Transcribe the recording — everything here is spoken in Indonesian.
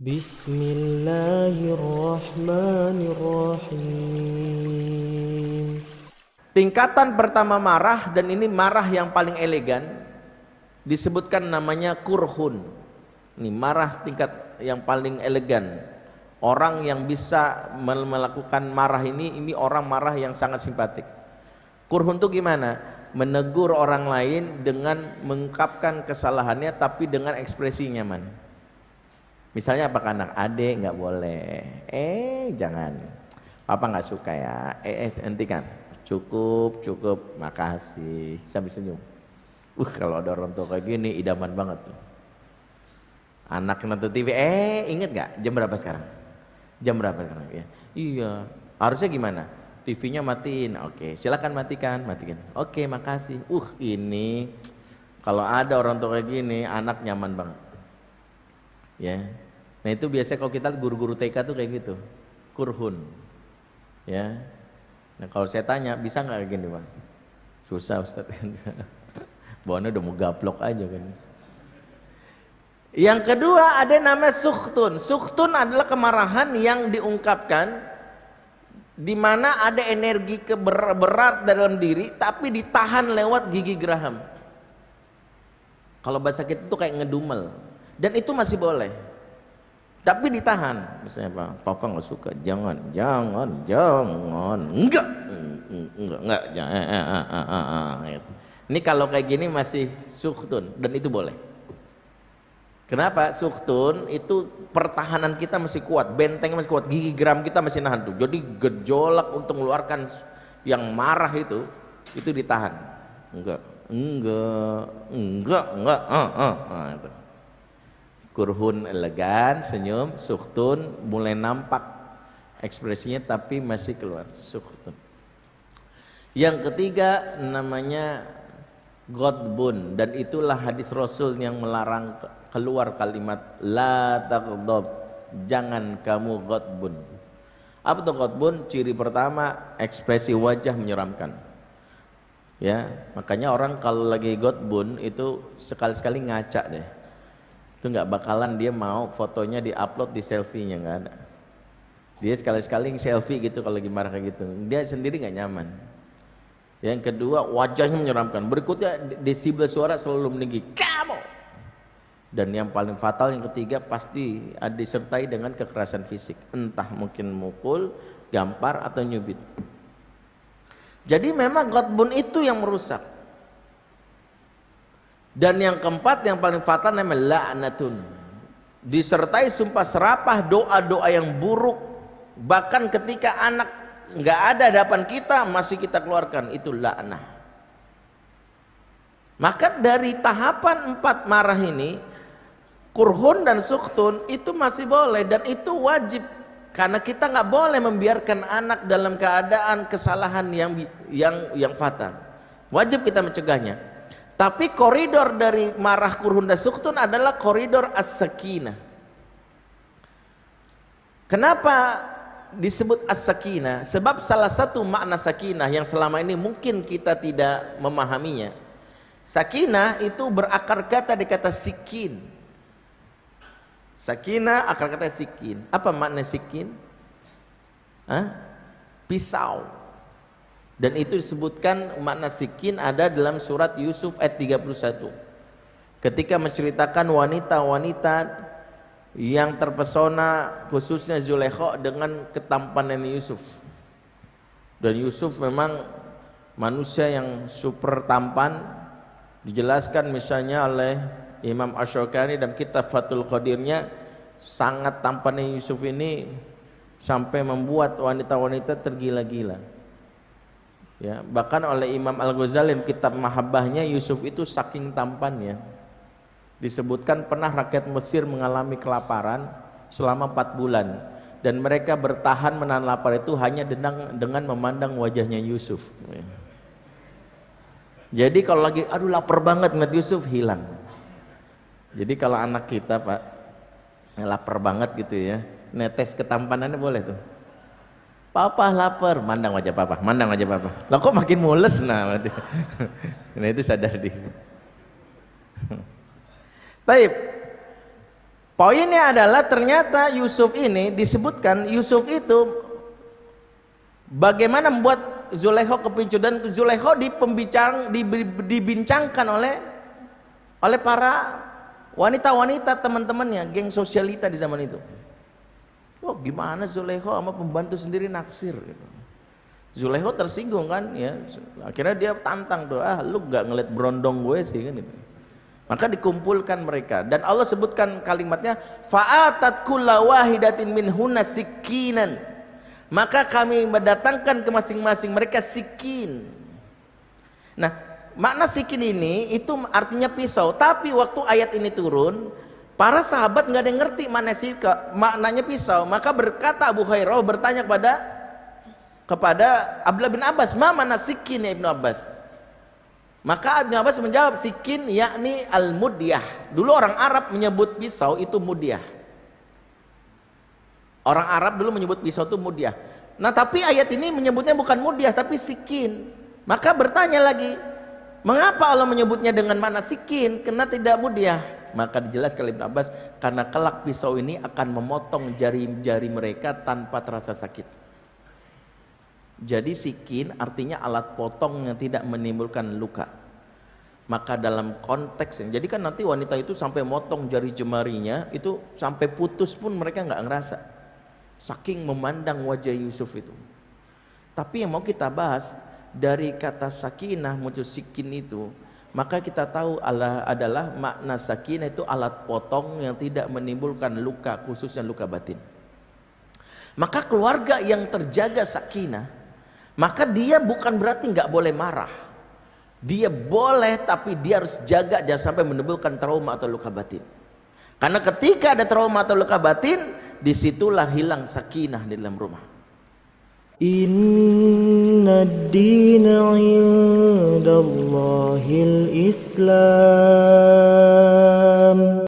Bismillahirrahmanirrahim. Tingkatan pertama marah, dan ini marah yang paling elegan, disebutkan namanya kurhun. Ini marah tingkat yang paling elegan. Orang yang bisa melakukan marah ini orang marah yang sangat simpatik. Kurhun itu gimana? Menegur orang lain dengan mengungkapkan kesalahannya tapi dengan ekspresi nyaman. Misalnya apa anak? Adek nggak boleh. Jangan. Papa nggak suka ya. Hentikan. Cukup, makasih. Sambil senyum. Kalau ada orang tua kayak gini, idaman banget tuh. Anak nonton TV, inget nggak? Jam berapa sekarang? Jam berapa sekarang? Ya. Iya. Harusnya gimana? TV-nya matiin. Oke, silakan matikan. Oke, makasih. Ini kalau ada orang tua kayak gini, anak nyaman banget. Ya. Nah itu biasanya kalau kita guru-guru TK tuh kayak gitu, kurhun. Ya. Nah kalau saya tanya, bisa nggak kayak gini Bang? Susah Ustaz. Bawaannya udah mau gaplok aja kan. Yang kedua ada nama sukhtun. Sukhtun adalah kemarahan yang diungkapkan di mana ada energi berat dalam diri tapi ditahan lewat gigi geraham. Kalau bahasa kita itu kayak ngedumel. Dan itu masih boleh. Tapi ditahan. Misalnya Papa nggak suka, jangan. Enggak. Ini kalau kayak gini masih sukhtun dan itu boleh. Kenapa? Sukhtun itu pertahanan kita masih kuat, bentengnya masih kuat, gigi geram kita masih nahan tuh. Jadi gejolak untuk mengeluarkan yang marah itu ditahan. Enggak. Itu. Kurhun elegan, senyum. Sukhtun mulai nampak ekspresinya tapi masih keluar. Sukhtun. Yang ketiga namanya ghadbun, dan itulah hadis Rasul yang melarang keluar kalimat la taghdab, jangan kamu ghadbun. Apa itu ghadbun? Ciri pertama, ekspresi wajah menyeramkan. Ya, makanya orang kalau lagi ghadbun itu sekali-sekali ngaca deh. Itu nggak bakalan dia mau fotonya diupload di selfie-nya, nggak ada. Dia sekali-sekali selfie gitu kalau lagi marah kayak gitu, dia sendiri nggak nyaman. Yang kedua, wajahnya menyeramkan. Berikutnya, desibel suara selalu meninggi, kamu. Dan yang paling fatal yang ketiga, pasti disertai dengan kekerasan fisik, entah mungkin mukul, gampar atau nyubit. Jadi memang ghadbun itu yang merusak. Dan yang keempat yang paling fatal namanya la'natun, disertai sumpah serapah, doa-doa yang buruk, bahkan ketika anak nggak ada di hadapan kita masih kita keluarkan, itu la'nah. Maka dari tahapan 4 marah ini, kurhun dan sukhtun itu masih boleh dan itu wajib, karena kita nggak boleh membiarkan anak dalam keadaan kesalahan yang fatal. Wajib kita mencegahnya. Tapi koridor dari marah, kurhun dan sukhtun adalah koridor as-sakinah. Kenapa disebut as-sakinah? Sebab salah satu makna sakinah yang selama ini mungkin kita tidak memahaminya. Sakinah itu berakar kata di kata sikin. Sakinah akar kata sikin. Apa makna sikin? Pisau. Dan itu disebutkan makna sikin ada dalam surat Yusuf ayat 31. Ketika menceritakan wanita-wanita yang terpesona, khususnya Zulaikha, dengan ketampanan Yusuf. Dan Yusuf memang manusia yang super tampan. Dijelaskan misalnya oleh Imam Ash-Shawqani dan kitab Fathul Qadirnya, sangat tampannya Yusuf ini sampai membuat wanita-wanita tergila-gila. Ya, bahkan oleh Imam Al-Ghazali kitab Mahabbahnya, Yusuf itu saking tampannya disebutkan pernah rakyat Mesir mengalami kelaparan selama 4 bulan dan mereka bertahan menahan lapar itu hanya dengan memandang wajahnya Yusuf. Jadi kalau lagi aduh lapar banget ngeliat Yusuf, hilang. Jadi kalau anak kita Pak lapar banget gitu ya, netes ketampanannya boleh tuh. Papa lapar, mandang wajah papa. Lah kok makin mules, nah itu sadar dia. Taib. Poinnya adalah ternyata Yusuf ini disebutkan, Yusuf itu bagaimana membuat Zulaikha kepincut, dan Zulaikha dibincangkan oleh para wanita-wanita teman-temannya, geng sosialita di zaman itu. Oh, gimana Zulaikha sama pembantu sendiri naksir gitu. Zulaikha tersinggung kan ya. Akhirnya dia tantang tuh, lu gak ngeliat berondong gue sih kan gitu. Maka dikumpulkan mereka dan Allah sebutkan kalimatnya fa'atat kulla wahidatin minhunna sikinan. Maka kami mendatangkan ke masing-masing mereka sikin. Nah, makna sikin ini itu artinya pisau. Tapi waktu ayat ini turun, para sahabat nggak ada yang ngerti maknanya pisau. Maka berkata Abu Hurairah bertanya kepada Abdullah bin Abbas, mana sikin ya Ibnu Abbas? Maka Ibnu Abbas menjawab, sikin yakni al-mudyah. Dulu orang Arab menyebut pisau itu mudyah. Orang Arab dulu menyebut pisau itu mudyah. Nah, tapi ayat ini menyebutnya bukan mudyah tapi sikin. Maka bertanya lagi, mengapa Allah menyebutnya dengan makna sikin, karena tidak mudyah? Maka dijelaskan oleh Ibnu Abbas, karena kelak pisau ini akan memotong jari-jari mereka tanpa terasa sakit. Jadi sikin artinya alat potong yang tidak menimbulkan luka. Maka dalam konteks jadi kan nanti wanita itu sampai motong jari jemarinya, itu sampai putus pun mereka nggak ngerasa, saking memandang wajah Yusuf itu. Tapi yang mau kita bahas dari kata sakinah muncul sikin itu, maka kita tahu adalah makna sakinah itu alat potong yang tidak menimbulkan luka, khususnya luka batin. Maka keluarga yang terjaga sakinah, maka dia bukan berarti nggak boleh marah. Dia boleh, tapi dia harus jaga jangan sampai menimbulkan trauma atau luka batin. Karena ketika ada trauma atau luka batin, disitulah hilang sakinah di dalam rumah. Inna ad-dina 'indallahil Islam.